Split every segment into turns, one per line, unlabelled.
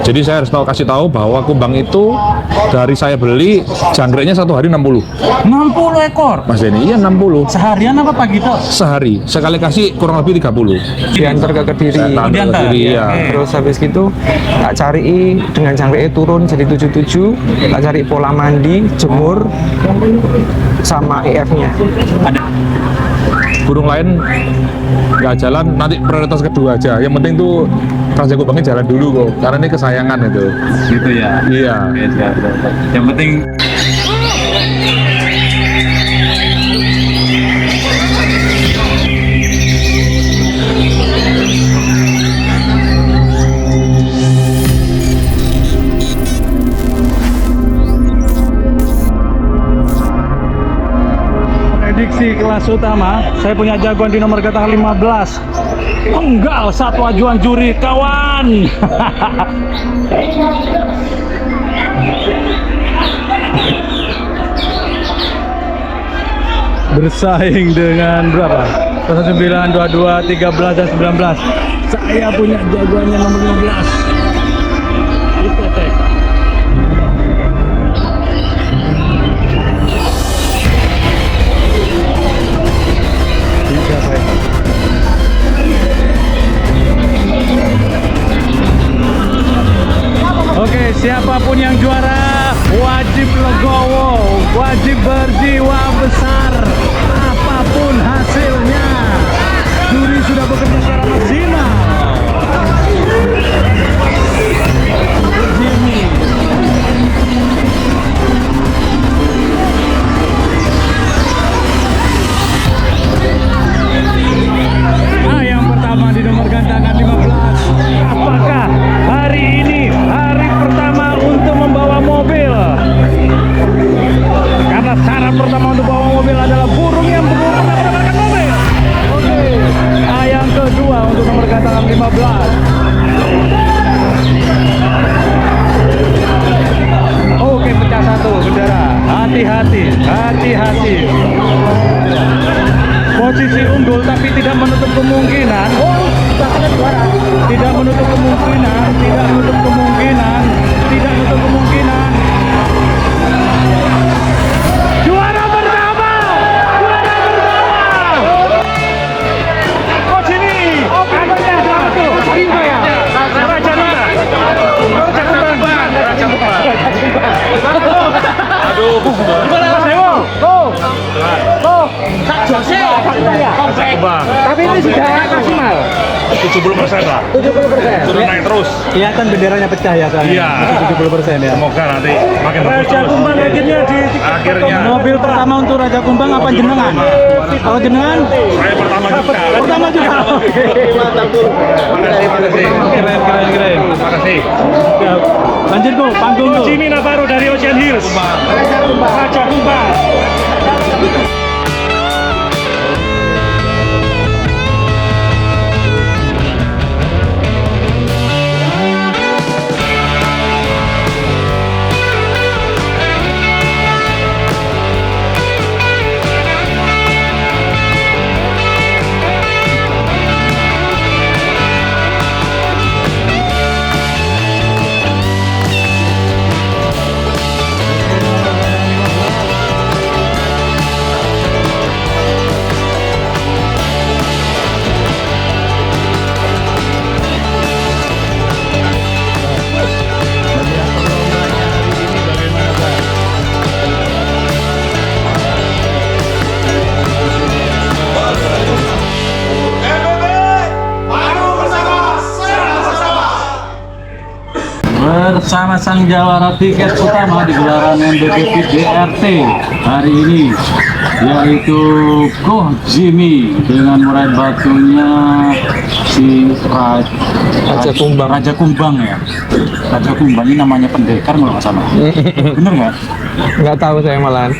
Jadi saya harus kasih tahu bahwa kumbang itu dari saya beli janggreknya satu hari 60.
60 ekor?
Mas Denny, iya 60.
Seharian apa pagi tuh?
Sehari, sekali kasih kurang lebih 30.
Diantar ke Kediri.
Diantar,
Kediri,
ya.
ya.
Oke.
Terus habis gitu tak cari dengan janggreknya turun jadi 77, tak cari pola mandi, jemur, sama EF-nya.
Burung lain nggak jalan, nanti prioritas kedua aja. Yang penting tuh Raja Kumbangnya jalan dulu kok, karena ini kesayangan itu.
Gitu ya.
Iya.
Yang penting prediksi kelas utama, saya punya jagoan di nomor gata 15. Penggal satu ajuan juri, kawan. Bersaing dengan berapa? 9, 22, 13, dan 19. Saya punya jagoannya nomor 15. Itu teh. Oke, siapapun yang juara wajib legowo, wajib berjiwa besar apapun hasilnya. Juri sudah bekerja secara maksimal. Jimmy. Nah, yang pertama di nomor gantangan 15. Apakah hari ini hari pertama untuk membawa mobil? Karena syarat pertama untuk bawa mobil adalah burung yang belum pernah mendapatkan mobil. Oke. Nah, yang kedua untuk nomor gantangan 15. Oke, pecah satu bendera. Hati-hati, hati-hati. Posisi unggul tapi tidak menutup kemungkinan. Tidak menutup kemungkinan, tidak menutup kemungkinan, tidak menutup kemungkinan. Juara pertama! Juara pertama! Coach ini! Angkanya satu! Raja Nunda! Raja Kumbang! Raja Kumbang! Aduh, Mas Dewo! Oh, Kak Jose! Tapi ini sudah maksimal.
70% lah.
70%.
Sudah naik terus.
Kelihatan benderanya pecah ya soalnya.
Iya.
70% ya.
Semoga nanti makin bagus
Raja
terus.
Kumbang akhirnya di
Akhirnya.
mobil pertama untuk Raja Kumbang apa
Mobil
jenengan?
pertama.
Kalau jenengan
Saya pertama juga.
pertama juga. Oke.
Makasih.
Keren, keren, keren.
Makasih.
Ya, lanjut Bu, panggung Bu.
Jimmy Navarro dari Ocean Hills. Raja Kumbang.
Bersama sang jawara tiket utama di gelaran MBPP DRT hari ini, yaitu Ko Jimmy dengan meraih batunya si
Raja Kumbang.
Raja Kumbang ya. Raja Kumbang ini namanya pendekar kalau nggak salah. Bener nggak?
Nggak tahu saya malahan.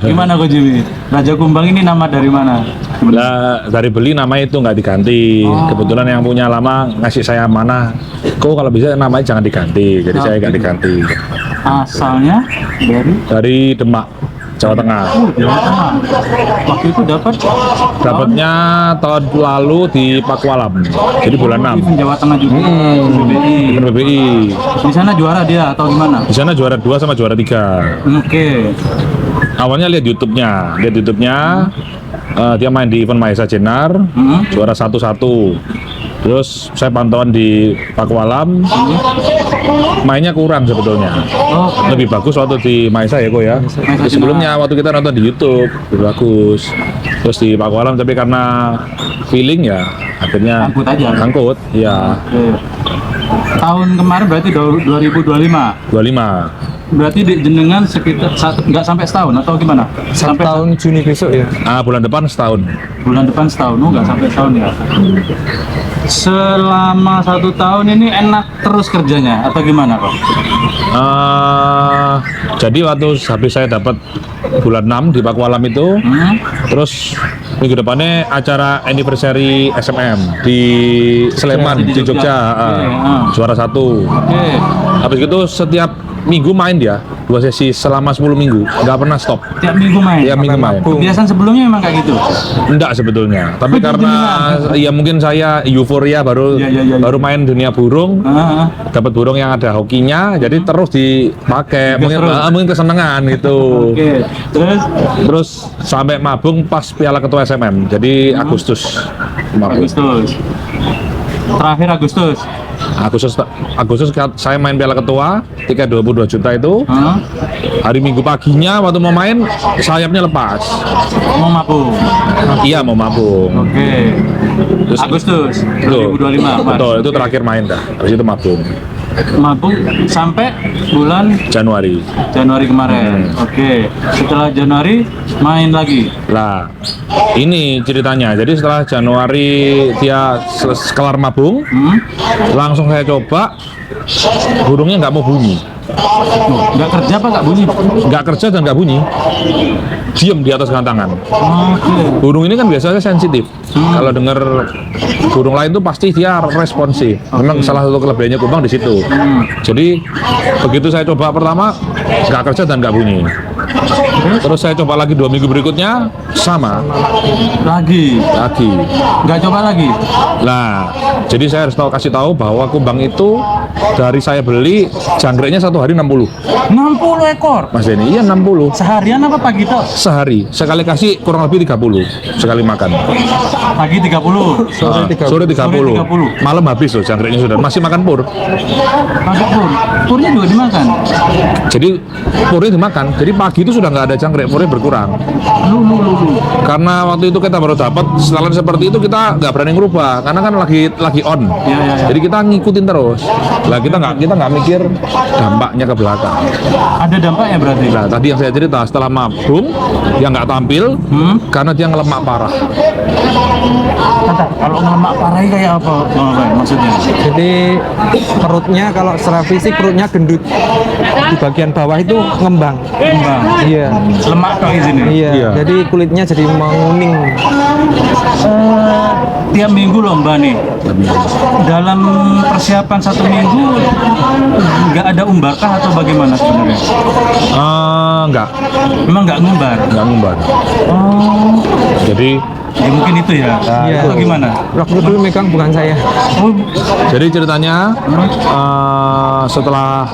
Gimana Ko Jimmy? Raja Kumbang ini nama dari mana?
Lah, dari beli nama itu nggak diganti. Kebetulan yang punya lama ngasih saya mana. Kok kalau bisa namanya jangan diganti. Jadi saya nggak diganti.
Asalnya dari
Dari Demak. Jawa Tengah.
Jawa Tengah. Waktu itu
Dapatnya tahun lalu di Pakualam, jadi bulan 6.
Event Jawa Tengah juga. BBI.
Event BBI.
Di sana juara dia atau gimana?
Di sana juara 2 sama juara 3.
Oke.
Awalnya lihat YouTube-nya, dia main di event Mahesa Jenar, juara 1-1. Terus saya pantauan di Pakualam, mainnya kurang sebetulnya. Lebih bagus waktu di Mahesa ya kok ya. Sebelumnya waktu kita nonton di YouTube, lebih bagus. Terus di Pakualam tapi karena feeling ya akhirnya
Angkut aja.
angkut, ya.
Oke. Tahun kemarin berarti 2025.
25.
Berarti di jenengan sekitar nggak sampai setahun atau gimana? Sampai
tahun Juni besok ya.
Bulan depan setahun.
bulan depan setahun, nggak sampai setahun ya. Selama 1 tahun ini enak terus kerjanya atau gimana kok?
Jadi waktu habis saya dapat bulan 6 di Pakualam itu, terus minggu depannya acara anniversary SMM di Sleman di Jogja, juara 1.
Oke.
Habis itu setiap minggu main dia 2 sesi selama 10 minggu, nggak pernah stop.
Tiap minggu main.
Tiap minggu main.
Kebiasaan sebelumnya memang kayak gitu.
Enggak sebetulnya, tapi karena ya mungkin saya euforia baru
Iya.
baru main dunia burung, dapat burung yang ada hokinya, jadi terus dipakai, mungkin kesenangan gitu.
Oke.
Terus sampai mabung pas Piala Ketua SMM, jadi Agustus.
Agustus. Terakhir Agustus.
Agustus saya main Piala Ketua, tiket 22 juta itu. Hari Minggu paginya waktu mau main sayapnya lepas.
Mau mabung.
Iya mau mabung.
Oke.
Terus
Agustus
Betul,
2025.
betul, itu terakhir main dah. Habis itu mabung.
Mabung sampai bulan
Januari.
kemarin. Oke. Setelah Januari main lagi.
Lah, ini ceritanya. Jadi setelah Januari dia kelar mabung, langsung saya coba, burungnya nggak mau bunyi.
Nggak kerja apa nggak bunyi?
Nggak kerja dan nggak bunyi. Diem di atas gantangan.
Oke.
Burung ini kan biasanya sensitif. Kalau dengar burung lain tuh pasti dia responsif. Memang salah satu kelebihannya kumbang di situ. Jadi begitu saya coba pertama nggak kerja dan nggak bunyi. Terus saya coba lagi 2 minggu berikutnya sama
Lagi.
nggak
Nggak coba lagi.
Nah, jadi saya harus kasih tahu bahwa kumbang itu dari saya beli janggreknya 1 hari 60.
60 ekor.
Mas Denny, iya 60
Seharian apa pagi toh?
sehari. Sekali kasih kurang lebih 30 sekali makan.
Pagi 30.
Sore 30.
30.
Malam habis loh janggreknya sudah. Masih makan pur.
Pagi pur. Purnya juga dimakan.
Jadi purnya dimakan. Jadi pagi itu sudah nggak ada jangkrik, purnya berkurang.
Lu.
Karena waktu itu kita baru dapat setelan seperti itu kita nggak berani ngerubah karena kan lagi on.
Iya.
Jadi kita ngikutin terus. Lah kita nggak mikir dampaknya ke belakang.
Ada dampaknya berarti.
Nah tadi yang saya cerita setelah mabung dia nggak tampil karena dia ngelemak parah.
Bentar, kalau ngelemak parah kayak apa? Maksudnya?
Jadi perutnya kalau secara fisik perutnya gendut. Di bagian bawah itu ngembang.
Kembang.
Iya.
Lemak toh di sini.
Iya. Jadi kulitnya jadi menguning.
Tiap minggu lomba nih. Dalam persiapan 1 minggu nggak ada umbarkah atau bagaimana sebenarnya?
Enggak
Memang nggak ngumbar.
ngumbar.
Oh,
Jadi
ya mungkin itu ya.
Iya.
Atau gimana?
Waktu dulu megang bukan saya.
Oh,
Jadi ceritanya setelah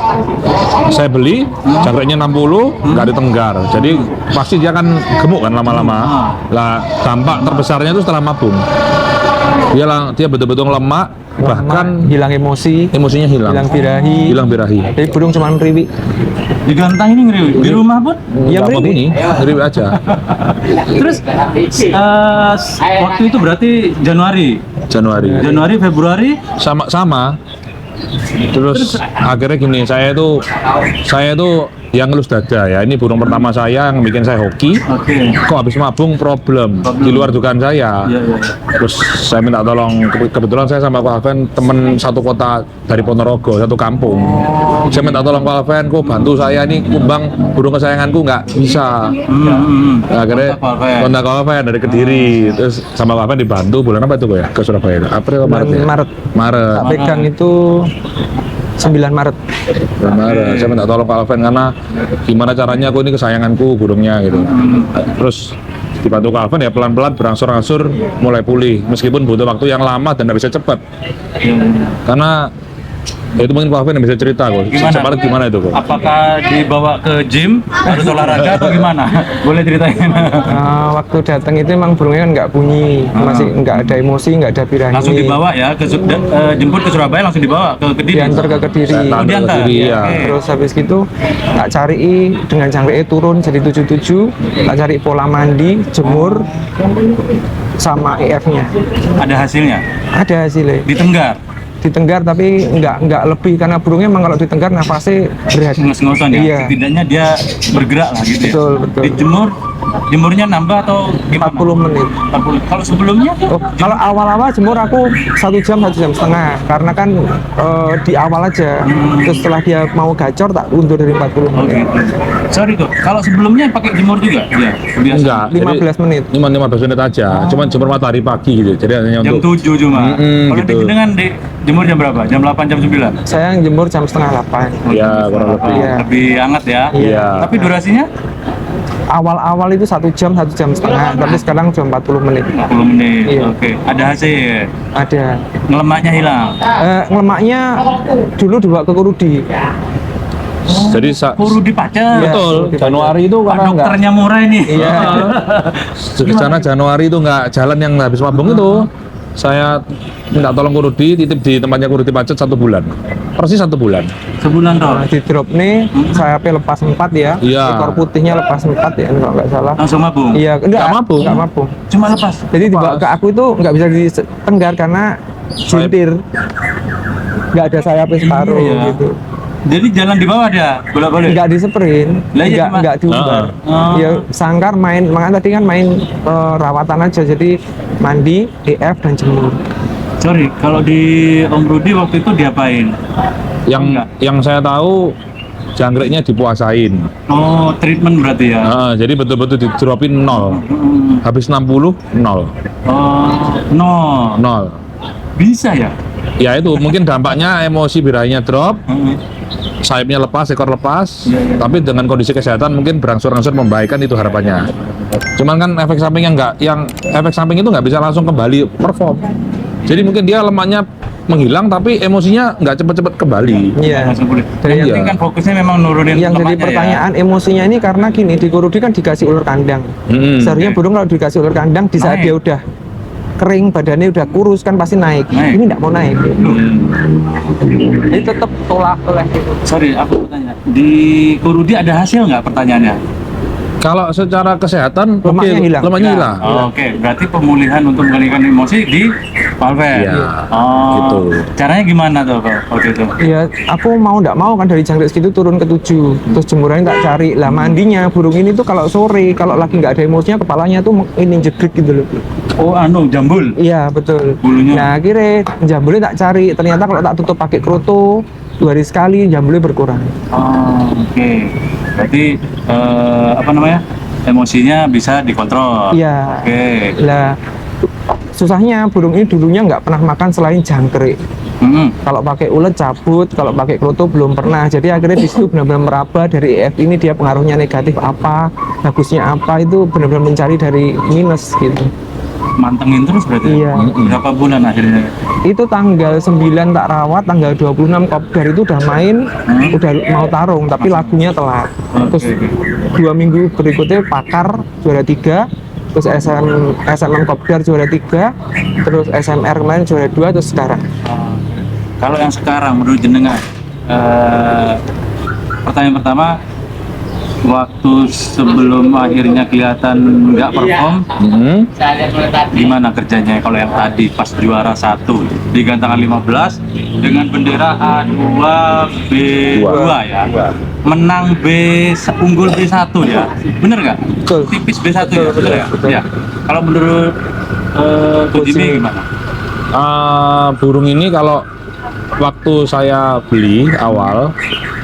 saya beli jangkreknya 60 nggak ditenggar. Jadi pasti dia kan gemuk kan lama-lama. Lah dampak terbesarnya itu setelah mabung. Dia betul-betul lemak, bahkan
hilang emosi,
emosinya hilang.
hilang birahi. Jadi burung cuma ngeriwi.
digantang ini ngeriwi. Di rumah pun.
Iya,
Nggak
ngeriwi.
bunyi, ngeriwi aja.
Terus waktu itu berarti Januari, Februari.
Sama. Terus akhirnya gini, saya itu yang ngelus dada ya. Ini burung pertama saya yang bikin saya hoki.
Oke.
Kok habis mabung problem di luar dugaan saya.
Iya.
Terus saya minta tolong, kebetulan saya sama Pak Alven temen satu kota dari Ponorogo, satu kampung. Saya minta tolong Pak Alven, kok bantu saya nih kumbang burung kesayanganku nggak bisa. Nah, akhirnya kontak Pak Alven dari Kediri, terus sama Pak Alven dibantu. Bulan apa itu kok ya ke Surabaya? April, Maret ya?
Maret.
Maret.
Pegang itu 9 Maret.
Benar, saya minta tolong Pak Alven karena gimana caranya aku ini kesayanganku burungnya gitu. Terus dibantu Kak Alven ya pelan-pelan berangsur-angsur mulai pulih meskipun butuh waktu yang lama dan nggak bisa cepat. Karena ya itu mungkin Pak Alven yang bisa cerita kok. Cepat gimana itu kok?
Apakah dibawa ke gym harus olahraga atau gimana? Boleh ceritain?
Waktu datang itu emang burungnya kan nggak bunyi, masih nggak ada emosi, nggak ada birahi.
Langsung dibawa ya jemput ke Surabaya, langsung dibawa ke Kediri.
Diantar ke Kediri.
Oh, diantar.
Kediri, ya.
Oke.
Terus habis gitu tak cari dengan jangkrik turun jadi 77, tak cari pola mandi, jemur, sama EF-nya.
Ada hasilnya?
Ada hasilnya. Ditenggar tapi nggak lebih karena burungnya emang kalau ditenggar nafasnya berat.
Ngos-ngosan ya?
Iya.
Setidaknya dia bergerak lah gitu
Betul,
ya?
betul.
Jemurnya nambah atau gimana?
40 menit.
40. Kalau sebelumnya?
Oh, kalau awal-awal jemur aku 1 jam 1 jam setengah karena kan di awal aja. Terus setelah dia mau gacor tak undur dari 40 menit.
Sorry kok, kalau sebelumnya pakai jemur juga? Iya, biasa.
Enggak,
15 menit.
Cuma 15 menit aja, cuman jemur matahari pagi gitu. Jadi hanya
Jam
untuk
7 cuma. Kalau
gitu.
di jenengan jemur jam berapa? Jam 8, jam 9?
Saya jemur jam setengah 8.
ya kurang lebih.
Iya.
Lebih hangat ya?
Iya.
Tapi durasinya?
Awal-awal itu 1 jam 1 jam setengah, tapi sekarang cuma 40 menit.
40 menit,
Iya.
oke. Ada hasil?
Ada.
Lemaknya hilang?
Lemaknya dulu dibawa ke Kurudi.
Jadi
Puru di Pacet?
betul,
Iya.
Januari itu
Pak
karena nggak
dokternya murah ini?
Iya.
ke sana Januari itu nggak jalan yang habis mabung itu. Saya minta tolong Kurudi, titip di tempatnya Kurudi Pacet 1 bulan. Persis 1 bulan.
Sebulan toh?
Nah, di drop nih sayapnya lepas 4 ya.
Iya.
Ekor putihnya lepas 4 ya kalau nggak salah.
Langsung mabung?
Iya,
Nggak mabung.
Nggak mabung.
Cuma lepas?
Jadi dibawa ke aku itu nggak bisa ditenggar karena jentir. Nggak ada sayapnya separuh
Iya.
gitu.
Jadi jalan di bawah dia? Bolak-balik?
Nggak diseperin,
Lah, iya, cuma-
nggak diumbar.
Oh.
Ya sangkar main, makanya tadi kan main rawatan aja. Jadi mandi, EF dan jemur.
Sorry, kalau di Om Rudi waktu itu diapain?
Yang saya tahu jangkriknya dipuasain.
Oh, treatment berarti ya?
Jadi betul-betul didropin 0. Habis 60 0.
Oh, no.
0.
Bisa ya?
Ya itu mungkin dampaknya emosi birahinya drop, sayapnya lepas, ekor lepas, tapi dengan kondisi kesehatan mungkin berangsur-angsur membaikkan itu harapannya. Cuman kan efek samping yang efek samping itu nggak bisa langsung kembali perform. Jadi mungkin dia lemaknya menghilang tapi emosinya nggak cepet-cepet kembali.
Iya.
Langsung pulih.
Dari
Yang
Iya.
penting kan fokusnya memang nurunin
Yang jadi
lemaknya ya?
pertanyaan emosinya ini karena gini, di Kurudi kan dikasih ular kandang. Seharusnya burung kalau dikasih ular kandang di saat
Naik.
dia udah kering, badannya udah kurus kan pasti naik.
Naik.
Ini nggak mau naik. Ini tetap tolak gitu.
Sorry, aku bertanya. Di Kurudi ada hasil nggak pertanyaannya?
Kalau secara kesehatan
Lemaknya
oke,
hilang.
lemaknya
Ya.
hilang.
Oh, oke, berarti pemulihan untuk mengalihkan emosi di Valve.
Iya.
Oh,
Gitu.
Caranya gimana tuh waktu itu?
Ya, aku mau nggak mau kan dari jangkrik segitu turun ke 7. Terus jemurannya tak cari. Lah mandinya burung ini tuh kalau sore, kalau lagi nggak ada emosinya kepalanya tuh ini jegrek gitu loh.
Oh, jambul.
Iya betul.
Bulunya.
Nah akhirnya jambulnya tak cari. Ternyata kalau tak tutup pakai kroto 2 hari sekali jambulnya berkurang.
Oh, oke. Berarti emosinya bisa dikontrol.
Iya.
Oke.
Lah susahnya burung ini dulunya nggak pernah makan selain jangkrik. Kalau pakai ulet cabut, kalau pakai kroto belum pernah. Jadi akhirnya di situ benar-benar meraba dari EF ini dia pengaruhnya negatif apa, bagusnya apa itu benar-benar mencari dari minus gitu.
Mantengin terus berarti.
Iya.
Berapa bulan akhirnya?
Itu tanggal 9 tak rawat, tanggal 26 kopdar itu udah main, udah mau tarung, tapi lagunya telat. Terus 2 minggu berikutnya pakar juara 3, terus SM6 kopdar juara 3, terus SMR kemarin juara 2, terus sekarang.
Kalau yang sekarang menurut jenengan, pertanyaan pertama, waktu sebelum akhirnya kelihatan nggak perform, gimana kerjanya kalau yang tadi pas juara 1 di gantangan 15 dengan bendera A2B2 ya, menang unggul B1 ya, bener nggak?
Betul.
Tipis B1 ya,
Betul,
bener ya?
betul.
Ya. Kalau menurut Coach Jimmy gimana?
Burung ini kalau waktu saya beli awal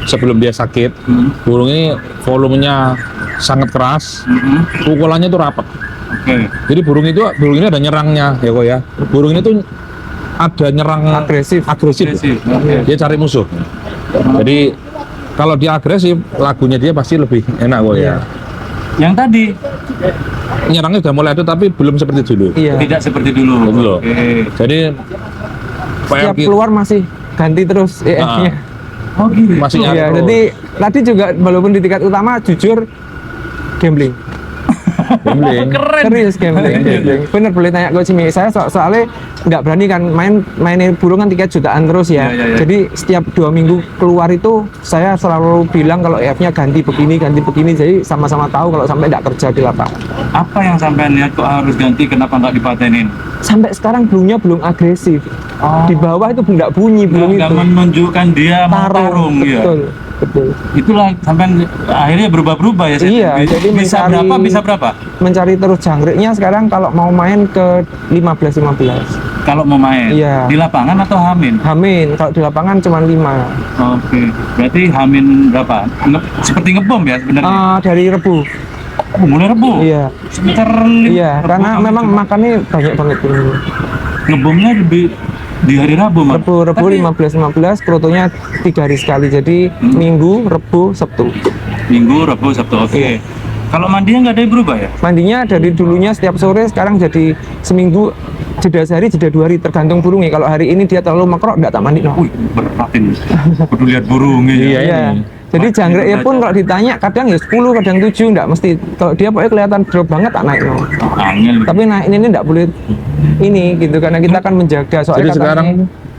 sebelum dia sakit, burung ini volumenya sangat keras, pukulannya itu rapat.
Oke.
Jadi burung ini ada nyerangnya ya kok ya. Burung ini tuh ada nyerang
Agresif.
agresif.
Oke.
Dia cari musuh. Jadi kalau dia agresif, lagunya dia pasti lebih enak kok ya.
Yang tadi
Nyerangnya udah mulai ada tapi belum seperti dulu.
Iya.
tidak seperti dulu.
Dulu.
Oke.
Jadi
Setiap
PR
keluar masih ganti terus EF-nya.
Oh gitu.
masih nyari
Iya,
terus.
jadi tadi juga walaupun di tingkat utama jujur gambling.
Gambling.
Serius gambling. Bener boleh tanya Coach Jimmy. Saya soalnya nggak berani kan mainin burung kan 3 jutaan terus ya.
Iya.
Jadi setiap 2 minggu keluar itu saya selalu bilang kalau EF-nya ganti begini. Jadi sama-sama tahu kalau sampai nggak kerja di lapangan.
Apa yang sampai lihat kok harus ganti? Kenapa nggak dipatenin?
Sampai sekarang burungnya belum agresif. Di bawah itu nggak bunyi burung
Nggak
itu.
menunjukkan dia mau tarung ya.
Betul.
Itulah sampai akhirnya berubah-berubah ya.
Iya,
Bisa,
jadi
bisa
mencari-
berapa? Bisa berapa?
Mencari terus jangriknya sekarang kalau mau main ke 15.
Kalau mau main
Iya.
di lapangan atau hamin?
Hamin, kalau di lapangan cuma 5.
Oke, berarti hamin berapa? Seperti ngebom ya sebenarnya.
Dari Rebu.
Oh, mulai Rebu.
Iya.
Sekitar
Iya,
Rebu
karena
sampai
memang
Jumat.
makannya banyak banget burung.
ngebomnya lebih di hari Rabu, Mas.
Rebu
Tapi
15 protonya 3 hari sekali. Jadi Minggu, Rebu, Sabtu.
Minggu, Rabu, Sabtu. Oke. Kalau mandinya nggak ada yang berubah ya?
Mandinya dari dulunya setiap sore, sekarang jadi seminggu, jeda sehari, jeda 2 hari, tergantung burungnya. Kalau hari ini dia terlalu makrok, nggak tak mandi. No.
Wih, berat ini. Kudu lihat burungnya.
Iya,
Iya.
ini.
Jadi jangriknya pun kalau ditanya kadang ya 10, kadang 7, nggak mesti. Kalau dia pokoknya kelihatan drop banget tak naik. No.
Angel.
Tapi naik ini nggak boleh ini gitu karena kita akan menjaga.
Jadi
Soalnya
sekarang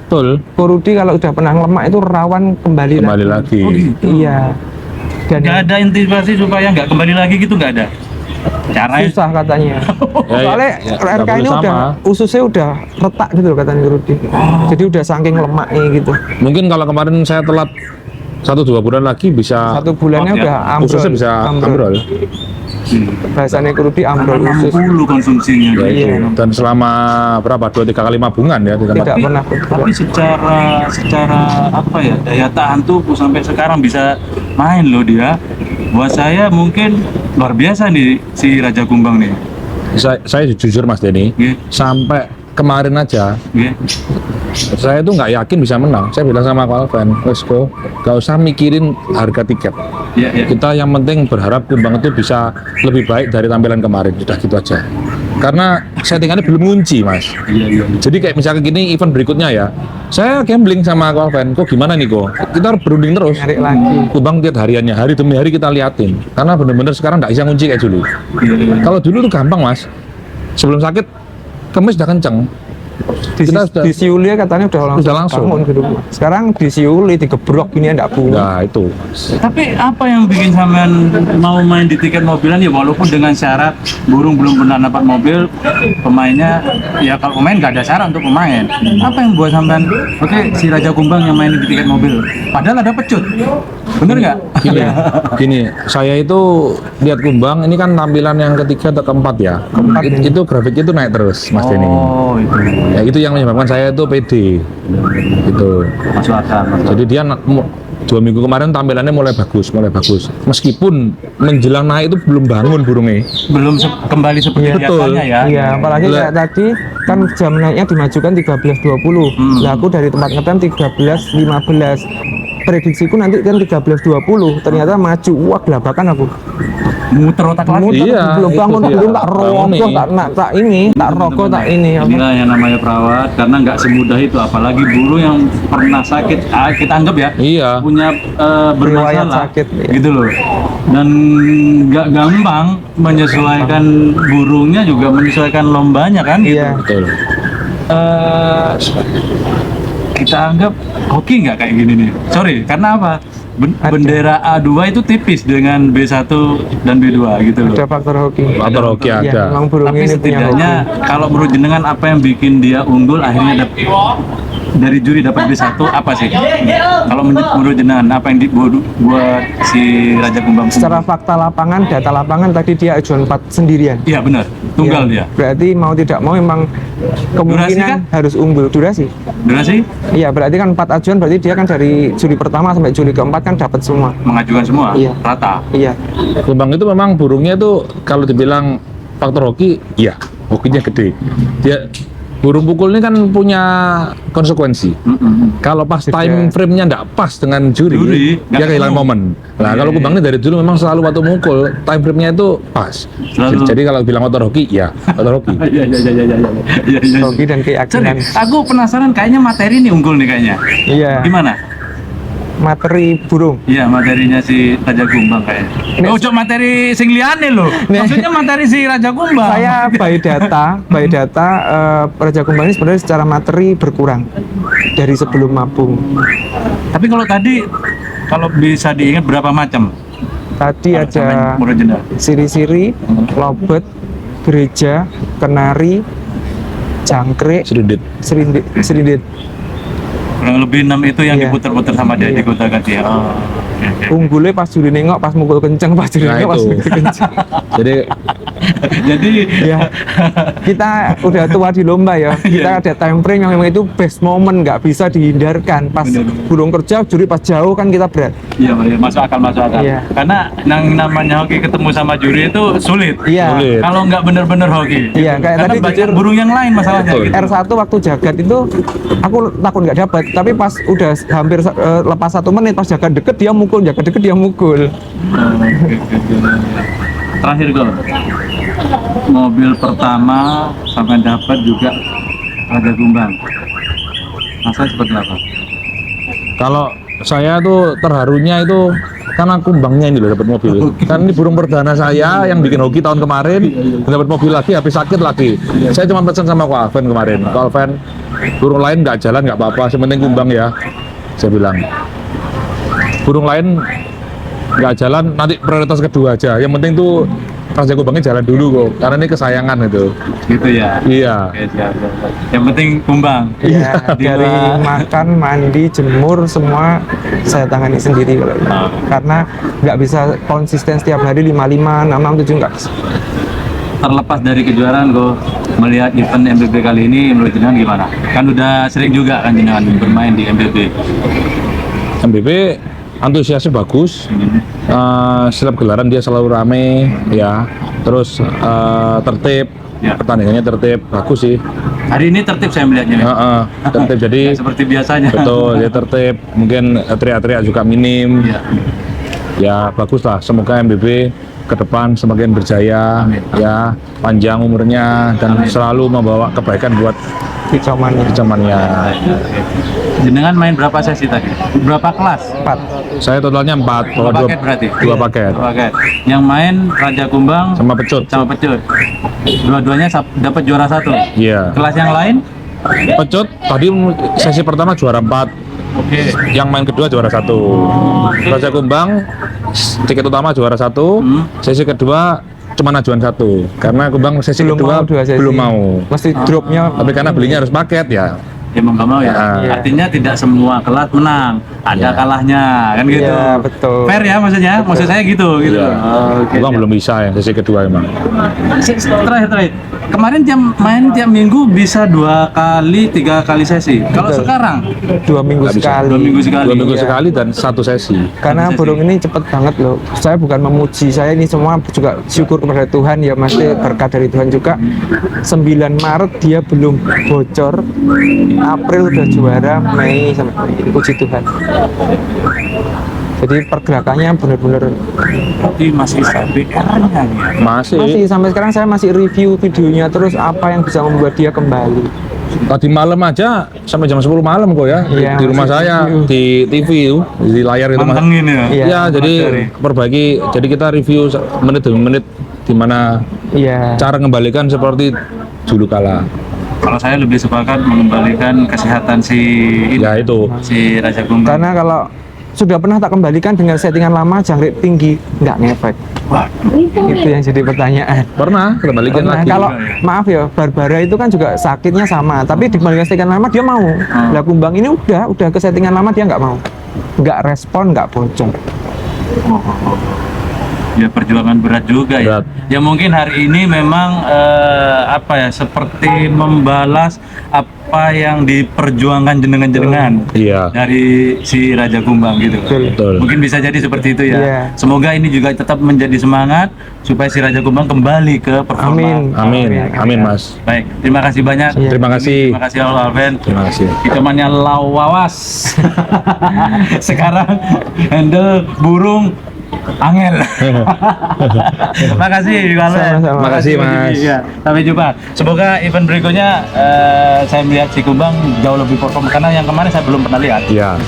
betul
korudi kalau udah pernah lemak itu rawan kembali
lagi.
Iya. Dan
Nggak ada antisipasi supaya nggak kembali lagi gitu, nggak ada. Caranya
susah katanya.
Ya,
Soalnya
ya,
RK
nggak
ini
boleh
udah
sama.
ususnya udah retak gitu loh katanya korudi. Jadi udah saking lemaknya gitu.
Mungkin kalau kemarin saya telat 1-2 bulan lagi bisa
1 bulannya
ya.
udah ambrol.
ususnya bisa ambrol.
Bahasanya korudi ambrol usus.
60 konsumsinya.
Ya,
gitu.
itu. Dan selama berapa 2-3 kali mabungan ya di tempat.
Tidak pernah
Tapi secara apa ya, daya tahan tubuh sampai sekarang bisa main loh dia. Buat saya mungkin luar biasa nih si Raja Kumbang nih.
Saya jujur Mas Denny,
Iya.
sampai kemarin aja
Iya.
saya tuh nggak yakin bisa menang. Saya bilang sama Alvan, let's go, gak usah mikirin harga tiket.
Iya, iya.
Kita yang penting berharap Kumbang itu bisa lebih baik dari tampilan kemarin, udah gitu aja. Karena settingannya belum ngunci Mas.
Iya.
Jadi kayak misalnya gini event berikutnya ya, saya gambling sama Alvan, kok gimana nih kok? Kita harus berunding terus.
Nyari lagi.
Kumbang tiap hariannya, hari demi hari kita liatin. Karena bener-bener sekarang nggak bisa ngunci kayak dulu.
Iya.
Kalau dulu tuh gampang Mas. Sebelum sakit, kemis udah kenceng. Kita sudah-
Disiuli katanya udah
langsung.
bangun gitu. Sekarang disiuli digebrok gini enggak bunyi.
Nah itu.
Tapi apa yang bikin sampean mau main di tiket mobilan ya, walaupun dengan syarat burung belum pernah dapat mobil, pemainnya ya kalau pemain nggak ada syarat untuk pemain. Apa yang buat sampean oke si Raja Kumbang yang main di tiket mobil? Padahal ada pecut. Bener nggak?
Gini, saya itu lihat Kumbang ini kan tampilan yang ketiga atau keempat ya. Itu grafiknya itu naik terus Mas Denny.
Oh itu
Ya itu yang menyebabkan saya itu pede. Gitu.
masuk akal.
Jadi dia 2 minggu kemarin tampilannya mulai bagus. Meskipun menjelang naik itu belum bangun burungnya.
Belum kembali seperti
Betul.
biasanya ya.
Iya, apalagi kayak tadi kan jam naiknya dimajukan 13.20. Lah aku dari tempat ngetem 13.15. Prediksiku nanti kan 13.20. Ternyata maju. Wah, gelabakan aku.
Muter otak lagi.
Muter,
Iya,
belum
itu
bangun,
dia.
belum tak
Bangun
rokok,
nih.
tak rokok, tak ini. Apa?
Inilah yang namanya perawat, karena nggak semudah itu, apalagi burung yang pernah sakit, kita anggap ya,
Iya.
punya
Riwayat
bermasalah,
sakit, iya.
gitu loh. Dan nggak gampang menyesuaikan burungnya, juga menyesuaikan lombanya kan. Gitu.
Iya.
Betul.
Eh, kita anggap hoki nggak kayak gini nih? Sorry, karena apa? Bendera A2 itu tipis dengan B1 dan B2 gitu loh.
Ada faktor hoki.
Faktor hoki
Iya,
ada.
memang burung
Tapi
ini punya
setidaknya
hoki.
kalau menurut jenengan apa yang bikin dia unggul akhirnya dari juri dapat B1 apa sih? Kalau menurut jenengan apa yang dibuat buat si Raja Kumbang?
Secara fakta lapangan, data lapangan tadi dia ajuan 4 sendirian.
Iya benar, tunggal
Iya.
dia.
Berarti mau tidak mau memang kemungkinan harus unggul. Durasi?
Durasi
Iya, berarti kan 4 ajuan, berarti dia kan dari juli pertama sampai juli keempat kan dapat semua.
mengajukan semua
Iya.
rata.
Iya.
Kumbang itu memang burungnya tuh kalau dibilang faktor hoki, iya, hokinya gede. Dia burung pukul ini kan punya konsekuensi. Kalau pas time frame-nya nggak pas dengan juri, dia
nggak
kehilangan
ketemu.
momen. Nah, kalau kubang ini dari dulu memang selalu waktu mukul, time frame-nya itu pas.
Selalu.
Jadi kalau bilang motor hoki, ya motor hoki.
Iya.
Hoki dan keyakinan.
Aku penasaran, kayaknya materi ini unggul nih kayaknya.
Iya.
Gimana?
Materi burung.
Iya, materinya si Raja Kumbang kayaknya. Oh, cok materi sing liyane loh. Maksudnya materi si Raja Kumbang.
Saya by data Raja Kumbang ini sebenarnya secara materi berkurang dari sebelum mabung.
Tapi kalau tadi, kalau bisa diingat berapa macam?
Tadi ada
Original.
siri-siri, lobet, gereja, kenari, jangkrik,
Sedikit.
serindit.
Kurang lebih 6 itu yang
Iya.
diputer-puter sama dia di kota ganti ya. Oh, oke.
Unggulnya pas juri nengok, pas mukul kenceng, pas juri
Nah,
nengok, pas
itu.
mukul kenceng.
Jadi
Jadi
Ya, kita udah tua di lomba ya. Kita ada time frame yang memang itu best moment, nggak bisa dihindarkan. Pas
Bener.
burung kerja, juri pas jauh kan kita berat.
iya, masuk akal.
Iya.
Karena yang namanya hoki ketemu sama juri itu sulit.
Iya.
Sulit.
Kalau nggak bener-bener hoki.
Iya, kayak
Karena
tadi
banyak
jujur,
burung yang lain masalahnya.
Betul.
Gitu.
R1 waktu jagat itu aku takut nggak dapat, tapi pas udah hampir lepas 1 menit pas jagat deket dia mukul, jagat deket dia mukul.
Oke. Terakhir Go, mobil pertama sampai dapat juga Raja Kumbang. Masa seperti apa?
kalau saya tuh terharunya itu karena kumbangnya ini loh dapat mobil. Kan ini burung perdana saya yang bikin hoki tahun kemarin dapat mobil lagi, habis sakit lagi. Saya cuma pesan sama Ko Alven kemarin. Ko Alven, burung lain nggak jalan nggak apa-apa, yang penting kumbang ya. Saya bilang burung lain nggak jalan nanti prioritas kedua aja. Yang penting tuh Raja Kumbangnya jalan dulu kok, karena ini kesayangan itu.
Gitu ya.
Iya.
Oke, siap. Yang penting Kumbang.
Iya, dari makan, mandi, jemur semua saya tangani sendiri kalau itu. Karena nggak bisa konsisten setiap hari 55, 66, 7 nggak bisa.
Terlepas dari kejuaraan Go, melihat event MBB kali ini menurut jenengan gimana? Kan udah sering juga kan jenengan bermain di MBB.
MBB antusiasnya bagus. Setiap gelaran dia selalu rame ya, terus tertib,
Ya.
pertandingannya tertib, bagus sih.
Hari ini tertib saya melihatnya.
Tertib, jadi
Nggak seperti biasanya.
betul dia tertib, mungkin teriak-teriak juga minim.
Ya.
Ya bagus lah, semoga MBB ke depan semakin berjaya.
Amin.
Ya, panjang umurnya dan
Amin.
selalu membawa kebaikan buat
Kecamannya
zamannya.
Jenengan main berapa sesi tadi? Berapa kelas?
4.
Saya totalnya 4,
Dua paket berarti?
dua paket
Dua paket. Yang main Raja Kumbang
sama pecut.
sama Pecut. Dua-duanya dapat juara 1.
Iya.
Kelas yang lain?
Pecut tadi sesi pertama juara 4,
Oke.
yang main kedua juara 1. Raja Kumbang tiket utama juara 1, sesi kedua cuma ajuan 1 karena Kumbang sesi kedua
mau 2 sesi.
belum mau.
Mesti dropnya.
Tapi karena belinya harus paket ya.
Ya mau nggak mau ya.
Iya.
Artinya tidak semua kelas menang, ada
Iya.
kalahnya, kan gitu.
Iya, betul.
Fair ya maksudnya, maksud saya gitu.
Iya.
Oke.
Kumbang belum bisa ya sesi kedua emang.
Terakhir. Kemarin main tiap minggu bisa 2 kali, 3 kali sesi. Kalau
Betul.
sekarang
2 minggu
Nggak bisa.
sekali.
2 minggu sekali.
2 minggu
Iya.
sekali dan 1 sesi.
Karena
Sesi.
burung ini cepet banget loh. Saya bukan memuji, saya ini semua juga syukur kepada Tuhan ya, masih berkat dari Tuhan juga. 9 Maret dia belum bocor, April udah juara, Mei sampai puji Tuhan. Jadi pergerakannya benar-benar
Tapi masih PR-nya nih.
masih sampai sekarang saya masih review videonya terus apa yang bisa membuat dia kembali.
Tadi malam aja sampai jam 10 malam kok ya
Iya,
di rumah
masih
saya
review.
di TV itu di layar itu Mas.
Mantengin ya.
Iya.
Ya, jadi
materi.
perbaiki. Jadi kita review menit demi menit di mana
Iya.
cara mengembalikan seperti dulu kala.
Kalau saya lebih sepakat mengembalikan kesehatan si
Ya itu.
si Raja Kumbang.
Karena kalau sudah pernah tak kembalikan dengan settingan lama jangkrik tinggi nggak ngefek.
Waduh.
Itu yang jadi pertanyaan.
Pernah kita balikin
Nah,
lagi.
kalau maaf ya, Barbara itu kan juga sakitnya sama, tapi dikembalikan settingan lama dia mau. Lah Kumbang ini udah ke settingan lama dia nggak mau, nggak respon, nggak bocor.
Ya perjuangan berat juga
Berat.
ya. Ya mungkin hari ini memang apa ya, seperti membalas apa yang diperjuangkan jenengan-jenengan
Iya.
dari si Raja Kumbang gitu.
Betul.
Mungkin bisa jadi seperti itu ya.
Iya.
Semoga ini juga tetap menjadi semangat supaya si Raja Kumbang kembali ke performa.
Amin.
Amin Mas.
Baik, terima kasih banyak.
Iya.
Terima kasih.
Terima kasih Alven.
Terima kasih.
Hitungannya lawawas. Sekarang handle burung angel. Makasih Alven.
Sama-sama.
Makasih, Mas.
Iya, sampai jumpa. Semoga event berikutnya saya melihat si Kumbang jauh lebih perform karena yang kemarin saya belum pernah lihat.
Iya.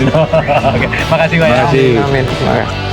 Oke, makasih banyak.
Makasih.
Amin. Terima kasih.